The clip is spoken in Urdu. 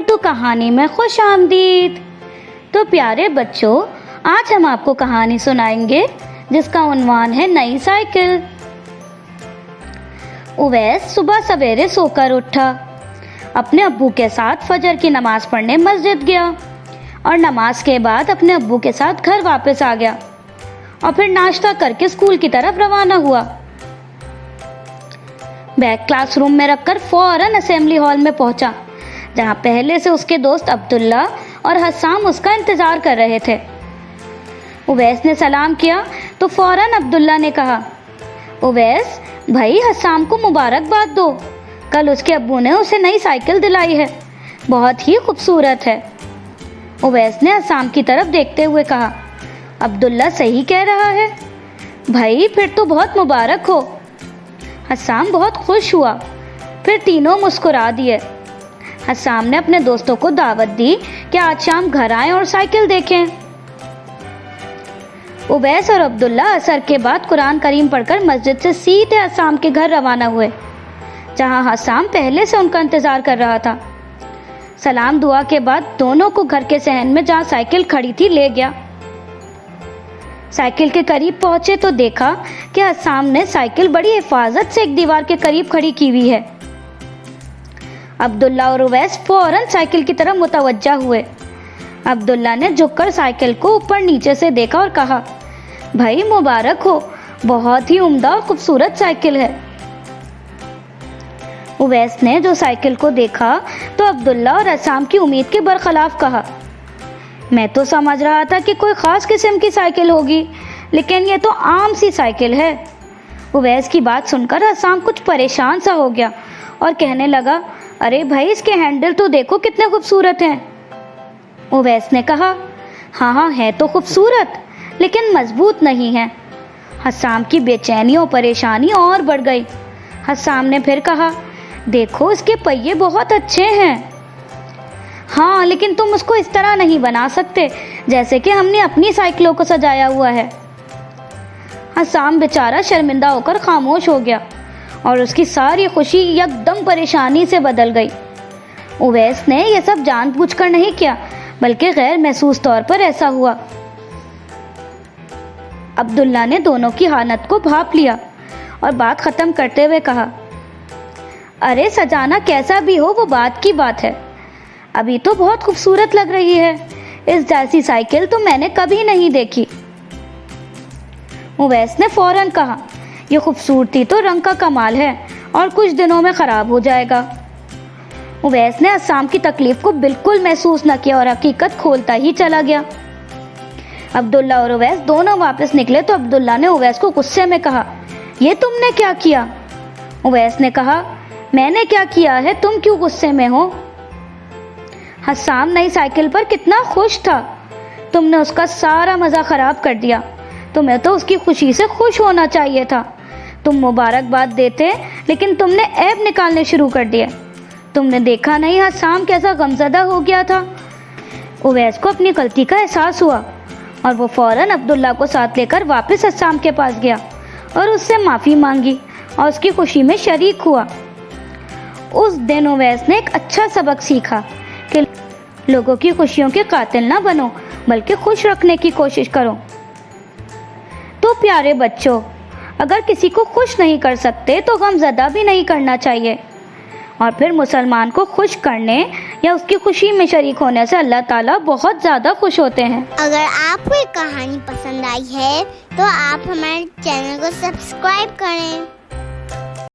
اردو کہانی میں خوش آمدید۔ تو پیارے بچوں، آج ہم آپ کو کہانی سنائیں گے جس کا عنوان ہے نئی سائیکل۔ اویس صبح سویرے سو کر اٹھا، اپنے ابو کے ساتھ فجر کی نماز پڑھنے مسجد گیا اور نماز کے بعد اپنے ابو کے ساتھ گھر واپس آ گیا اور پھر ناشتہ کر کے اسکول کی طرف روانہ ہوا۔ بیگ کلاس روم میں رکھ کر فوراً اسمبلی ہال میں پہنچا، جہاں پہلے سے اس کے دوست عبداللہ اور حسام اس کا انتظار کر رہے تھے۔ اویس نے سلام کیا تو فوراً عبداللہ نے کہا، اویس بھائی حسام کو مبارکباد دو، کل اس کے ابو نے اسے نئی سائیکل دلائی ہے، بہت ہی خوبصورت ہے۔ اویس نے حسام کی طرف دیکھتے ہوئے کہا، عبداللہ صحیح کہہ رہا ہے بھائی، پھر تو بہت مبارک ہو۔ حسام بہت خوش ہوا، پھر تینوں مسکرا دیے۔ حسام نے اپنے دوستوں کو دعوت دی کہ آج شام گھر آئیں اور سائیکل دیکھیں۔ اویس اور عبداللہ عصر کے بعد قرآن کریم پڑھ کر مسجد سے سیدھے حسام کے گھر روانہ ہوئے، جہاں حسام پہلے سے ان کا انتظار کر رہا تھا۔ سلام دعا کے بعد دونوں کو گھر کے صحن میں جہاں سائیکل کھڑی تھی لے گیا۔ سائیکل کے قریب پہنچے تو دیکھا کہ حسام نے سائیکل بڑی حفاظت سے ایک دیوار کے قریب کھڑی کی ہوئی ہے۔ عبداللہ اور اویس فوراً سائیکل کی طرف متوجہ ہوئے۔ عبداللہ نے جھک کر سائیکل کو اوپر نیچے سے دیکھا اور کہا، بھائی مبارک ہو، بہت ہی عمدہ اور خوبصورت سائیکل ہے۔ اویس نے جو سائیکل کو دیکھا تو عبداللہ اور حسام کی امید کے برخلاف کہا، میں تو سمجھ رہا تھا کہ کوئی خاص قسم کی سائیکل ہوگی، لیکن یہ تو عام سی سائیکل ہے۔ اویس کی بات سن کر حسام کچھ پریشان سا ہو گیا اور کہنے لگا، ارے بھائی اس کے ہینڈل تو دیکھو کتنے خوبصورت ہیں۔ اویس نے کہا، ہاں ہے تو خوبصورت لیکن مضبوط نہیں ہے۔ حسام کی بے چینی اور پریشانی اور بڑھ گئی۔ حسام نے پھر کہا، دیکھو اس کے پہیے بہت اچھے ہیں۔ ہاں لیکن تم اس کو اس طرح نہیں بنا سکتے جیسے کہ ہم نے اپنی سائیکلوں کو سجایا ہوا ہے۔ حسام بیچارہ شرمندہ ہو کر خاموش ہو گیا اور اس کی ساری خوشی یکدم پریشانی سے بدل گئی۔ اویس نے یہ سب جان بوجھ کر نہیں کیا، بلکہ غیر محسوس طور پر ایسا ہوا۔ عبداللہ نے دونوں کی حالت کو بھانپ لیا اور بات ختم کرتے ہوئے کہا، ارے سجانا کیسا بھی ہو وہ بات کی بات ہے، ابھی تو بہت خوبصورت لگ رہی ہے، اس جیسی سائیکل تو میں نے کبھی نہیں دیکھی۔ اویس نے فوراً کہا، یہ خوبصورتی تو رنگ کا کمال ہے اور کچھ دنوں میں خراب ہو جائے گا۔ اویس نے حسام کی تکلیف کو بالکل محسوس نہ کیا اور حقیقت کھولتا ہی چلا گیا۔ عبداللہ اور اویس دونوں واپس نکلے تو عبداللہ نے اویس کو غصے میں کہا، یہ تم نے کیا کیا؟ اویس نے کہا، میں نے کیا کیا ہے، تم کیوں غصے میں ہو؟ حسام نئی سائیکل پر کتنا خوش تھا، تم نے اس کا سارا مزہ خراب کر دیا۔ تمہیں تو اس کی خوشی سے خوش ہونا چاہیے تھا، تم مبارکباد دیتے لیکن تم نے عیب نکالنے شروع کر دیے۔ تم نے دیکھا نہیں حسام کیسا غمزدہ ہو گیا تھا۔ اویس کو اپنی غلطی کا احساس ہوا اور وہ فوراً عبداللہ کو ساتھ لے کر واپس حسام کے پاس گیا اور اس سے معافی مانگی اور اس کی خوشی میں شریک ہوا۔ اس دن اویس نے ایک اچھا سبق سیکھا کہ لوگوں کی خوشیوں کے قاتل نہ بنو، بلکہ خوش رکھنے کی کوشش کرو۔ تو پیارے بچوں، اگر کسی کو خوش نہیں کر سکتے تو غم زدہ بھی نہیں کرنا چاہیے، اور پھر مسلمان کو خوش کرنے یا اس کی خوشی میں شریک ہونے سے اللہ تعالیٰ بہت زیادہ خوش ہوتے ہیں۔ اگر آپ کو یہ کہانی پسند آئی ہے تو آپ ہمارے چینل کو سبسکرائب کریں۔